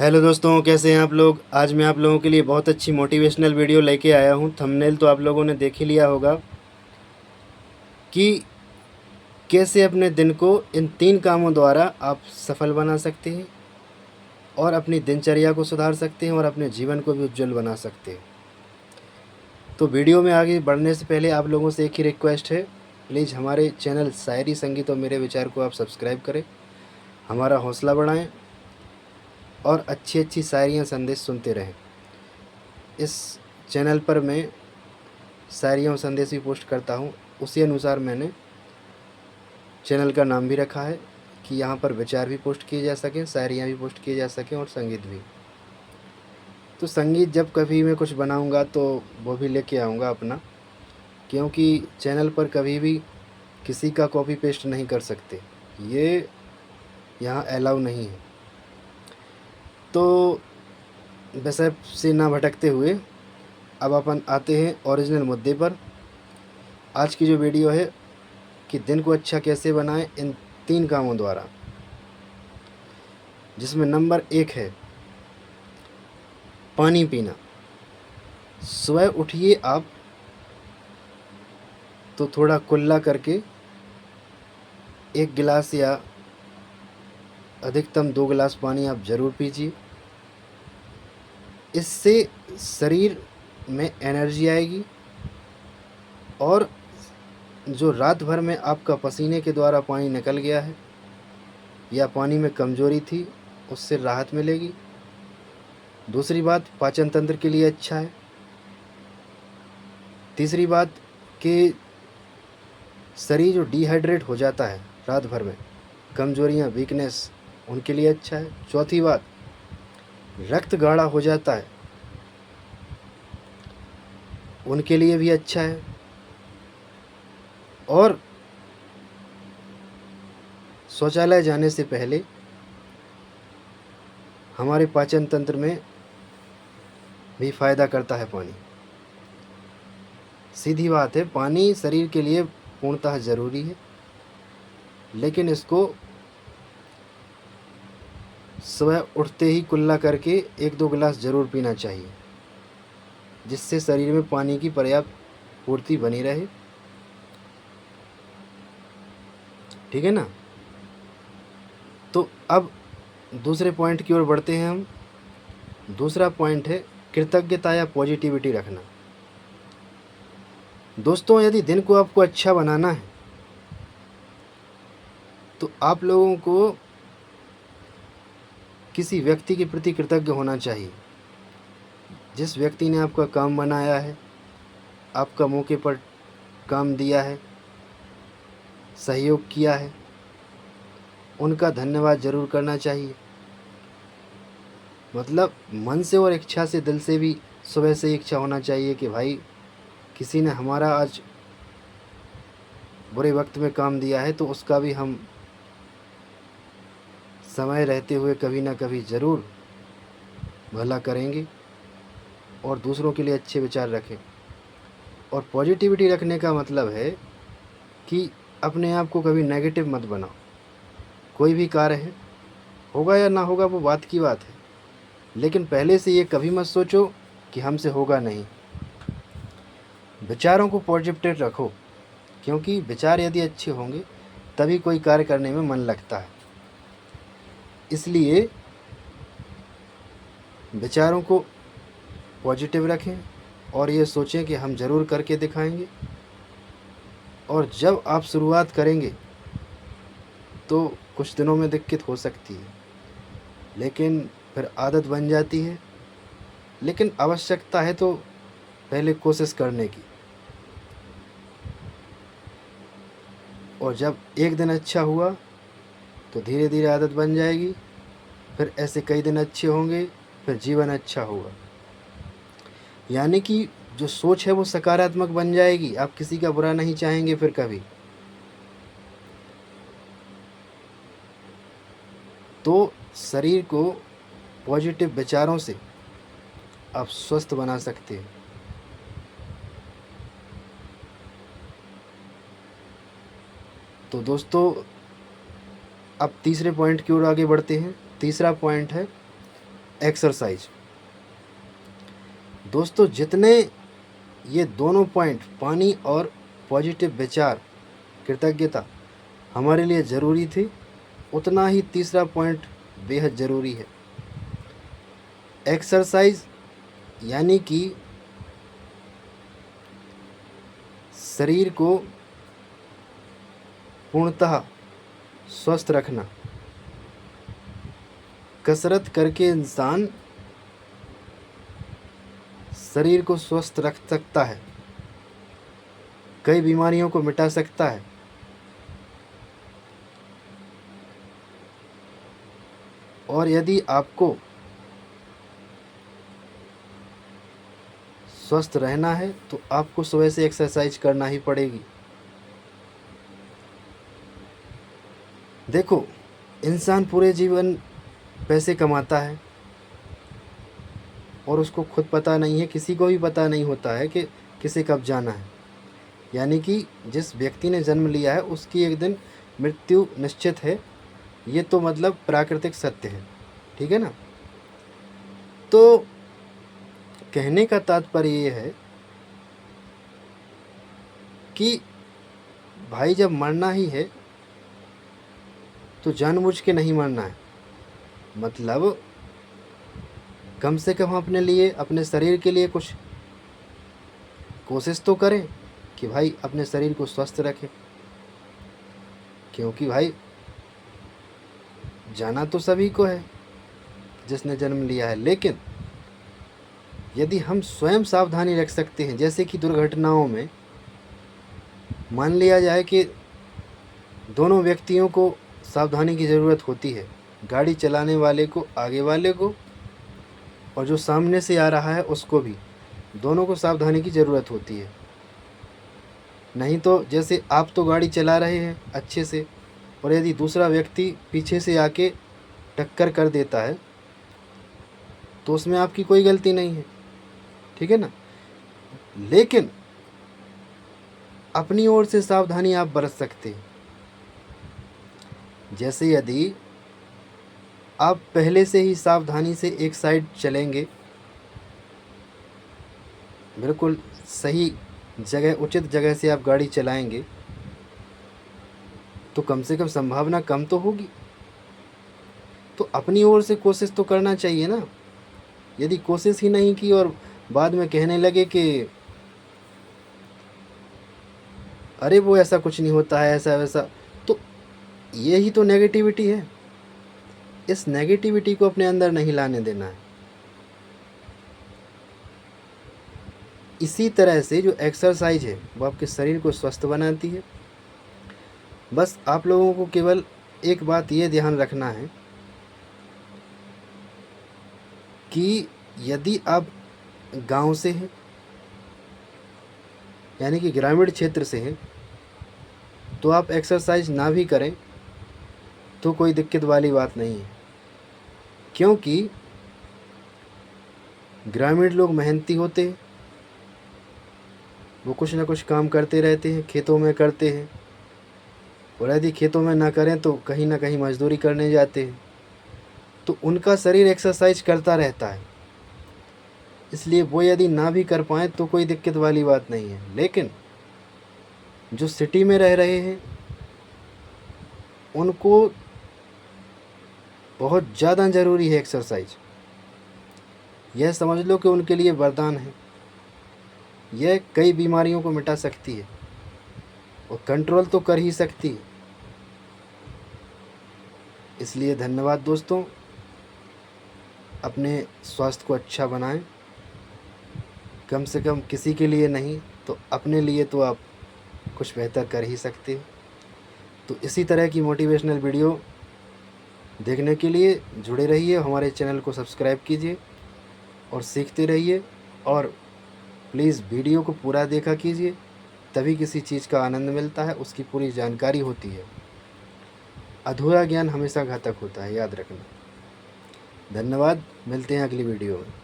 Hello दोस्तों, कैसे हैं आप लोग। आज मैं आप लोगों के लिए बहुत अच्छी मोटिवेशनल वीडियो लेके आया हूं। थंबनेल तो आप लोगों ने देख ही लिया होगा कि कैसे अपने दिन को इन 3 कामों द्वारा आप सफल बना सकते हैं और अपनी दिनचर्या को सुधार सकते हैं और अपने जीवन को भी उज्जवल बना सकते हैं। तो वीडियो में आगे बढ़ने से पहले आप लोगों से एक ही रिक्वेस्ट है, प्लीज़ हमारे चैनल शायरी संगीत और मेरे विचार को आप सब्सक्राइब करें, हमारा हौसला बढ़ाएं और अच्छी अच्छी शायरियाँ संदेश सुनते रहें। इस चैनल पर मैं शायरियाँ और संदेश भी पोस्ट करता हूँ। उसी अनुसार मैंने चैनल का नाम भी रखा है कि यहाँ पर विचार भी पोस्ट किए जा सकें, शायरियाँ भी पोस्ट किए जा सकें और संगीत भी। तो संगीत जब कभी मैं कुछ बनाऊँगा तो वो भी लेके आऊँगा अपना, क्योंकि चैनल पर कभी भी किसी का कॉपी पेस्ट नहीं कर सकते, ये यहाँ अलाउ नहीं है। तो विषय से ना भटकते हुए अब अपन आते हैं ओरिजिनल मुद्दे पर। आज की जो वीडियो है कि दिन को अच्छा कैसे बनाएं इन 3 कामों द्वारा, जिसमें नंबर 1 है पानी पीना। सुबह उठिए आप तो थोड़ा कुल्ला करके 1 गिलास या अधिकतम 2 गिलास पानी आप ज़रूर पीजिए। इससे शरीर में एनर्जी आएगी और जो रात भर में आपका पसीने के द्वारा पानी निकल गया है या पानी में कमज़ोरी थी, उससे राहत मिलेगी। दूसरी बात, पाचन तंत्र के लिए अच्छा है। तीसरी बात कि शरीर जो डिहाइड्रेट हो जाता है रात भर में, कमज़ोरियाँ, वीकनेस, उनके लिए अच्छा है। चौथी बात, रक्त गाढ़ा हो जाता है, उनके लिए भी अच्छा है। और शौचालय जाने से पहले हमारे पाचन तंत्र में भी फ़ायदा करता है पानी। सीधी बात है, पानी शरीर के लिए पूर्णतः ज़रूरी है, लेकिन इसको सुबह उठते ही कुल्ला करके 1-2 गिलास ज़रूर पीना चाहिए, जिससे शरीर में पानी की पर्याप्त पूर्ति बनी रहे। ठीक है ना। तो अब दूसरे पॉइंट की ओर बढ़ते हैं हम। दूसरा पॉइंट है कृतज्ञता या पॉजिटिविटी रखना। दोस्तों, यदि दिन को आपको अच्छा बनाना है तो आप लोगों को किसी व्यक्ति के प्रति कृतज्ञ होना चाहिए। जिस व्यक्ति ने आपका काम बनाया है, आपका मौके पर काम दिया है, सहयोग किया है, उनका धन्यवाद ज़रूर करना चाहिए। मतलब मन से और इच्छा से, दिल से भी सुबह से इच्छा होना चाहिए कि भाई किसी ने हमारा आज बुरे वक्त में काम दिया है तो उसका भी हम समय रहते हुए कभी ना कभी ज़रूर भला करेंगे और दूसरों के लिए अच्छे विचार रखें। और पॉजिटिविटी रखने का मतलब है कि अपने आप को कभी नेगेटिव मत बनाओ। कोई भी कार्य है, होगा या ना होगा वो बात की बात है, लेकिन पहले से ये कभी मत सोचो कि हमसे होगा नहीं। विचारों को पॉजिटिव रखो, क्योंकि विचार यदि अच्छे होंगे तभी कोई कार्य करने में मन लगता है। इसलिए विचारों को पॉजिटिव रखें और ये सोचें कि हम ज़रूर करके दिखाएंगे। और जब आप शुरुआत करेंगे तो कुछ दिनों में दिक्कत हो सकती है, लेकिन फिर आदत बन जाती है। लेकिन आवश्यकता है तो पहले कोशिश करने की, और जब एक दिन अच्छा हुआ तो धीरे धीरे आदत बन जाएगी। फिर ऐसे कई दिन अच्छे होंगे, फिर जीवन अच्छा होगा। यानी कि जो सोच है वो सकारात्मक बन जाएगी, आप किसी का बुरा नहीं चाहेंगे फिर कभी। तो शरीर को पॉजिटिव विचारों से आप स्वस्थ बना सकते हैं। तो दोस्तों, अब तीसरे पॉइंट की ओर आगे बढ़ते हैं। तीसरा पॉइंट है एक्सरसाइज। दोस्तों जितने ये दोनों पॉइंट पानी और पॉजिटिव विचार, कृतज्ञता हमारे लिए ज़रूरी थी, उतना ही तीसरा पॉइंट बेहद ज़रूरी है। एक्सरसाइज यानी कि शरीर को पूर्णतः स्वस्थ रखना। कसरत करके इंसान शरीर को स्वस्थ रख सकता है, कई बीमारियों को मिटा सकता है। और यदि आपको स्वस्थ रहना है तो आपको सुबह से एक्सरसाइज करना ही पड़ेगी। देखो, इंसान पूरे जीवन पैसे कमाता है और उसको खुद पता नहीं है, किसी को भी पता नहीं होता है कि किसे कब जाना है। यानी कि जिस व्यक्ति ने जन्म लिया है उसकी एक दिन मृत्यु निश्चित है। ये तो मतलब प्राकृतिक सत्य है, ठीक है ना। तो कहने का तात्पर्य ये है कि भाई जब मरना ही है तो जानबूझ के नहीं मरना है। मतलब कम से कम अपने लिए, अपने शरीर के लिए कुछ कोशिश तो करें कि भाई अपने शरीर को स्वस्थ रखें, क्योंकि भाई जाना तो सभी को है जिसने जन्म लिया है। लेकिन यदि हम स्वयं सावधानी रख सकते हैं, जैसे कि दुर्घटनाओं में मान लिया जाए कि दोनों व्यक्तियों को सावधानी की ज़रूरत होती है, गाड़ी चलाने वाले को, आगे वाले को, और जो सामने से आ रहा है उसको भी, दोनों को सावधानी की ज़रूरत होती है। नहीं तो जैसे आप तो गाड़ी चला रहे हैं अच्छे से, और यदि दूसरा व्यक्ति पीछे से आके टक्कर कर देता है तो उसमें आपकी कोई गलती नहीं है, ठीक है ना। लेकिन अपनी ओर से सावधानी आप बरत सकते हैं। जैसे यदि आप पहले से ही सावधानी से एक साइड चलेंगे, बिल्कुल सही जगह, उचित जगह से आप गाड़ी चलाएंगे, तो कम से कम संभावना कम तो होगी। तो अपनी ओर से कोशिश तो करना चाहिए ना। यदि कोशिश ही नहीं की और बाद में कहने लगे कि अरे वो ऐसा कुछ नहीं होता है, ऐसा वैसा, तो यही तो नेगेटिविटी है। इस नेगेटिविटी को अपने अंदर नहीं लाने देना है। इसी तरह से जो एक्सरसाइज है वो आपके शरीर को स्वस्थ बनाती है। बस आप लोगों को केवल एक बात ये ध्यान रखना है कि यदि आप गांव से हैं, यानी कि ग्रामीण क्षेत्र से हैं, तो आप एक्सरसाइज ना भी करें तो कोई दिक्कत वाली बात नहीं है, क्योंकि ग्रामीण लोग मेहनती होते हैं। वो कुछ ना कुछ काम करते रहते हैं, खेतों में करते हैं, और यदि खेतों में ना करें तो कहीं ना कहीं मजदूरी करने जाते हैं, तो उनका शरीर एक्सरसाइज करता रहता है। इसलिए वो यदि ना भी कर पाएँ तो कोई दिक्कत वाली बात नहीं है। लेकिन जो सिटी में रह रहे हैं उनको बहुत ज़्यादा ज़रूरी है एक्सरसाइज। यह समझ लो कि उनके लिए वरदान है। यह कई बीमारियों को मिटा सकती है और कंट्रोल तो कर ही सकती है। इसलिए धन्यवाद दोस्तों, अपने स्वास्थ्य को अच्छा बनाएं। कम से कम किसी के लिए नहीं तो अपने लिए तो आप कुछ बेहतर कर ही सकते हैं। तो इसी तरह की मोटिवेशनल वीडियो देखने के लिए जुड़े रहिए, हमारे चैनल को सब्सक्राइब कीजिए और सीखते रहिए। और प्लीज़ वीडियो को पूरा देखा कीजिए, तभी किसी चीज़ का आनंद मिलता है, उसकी पूरी जानकारी होती है। अधूरा ज्ञान हमेशा घातक होता है, याद रखना। धन्यवाद, मिलते हैं अगली वीडियो में।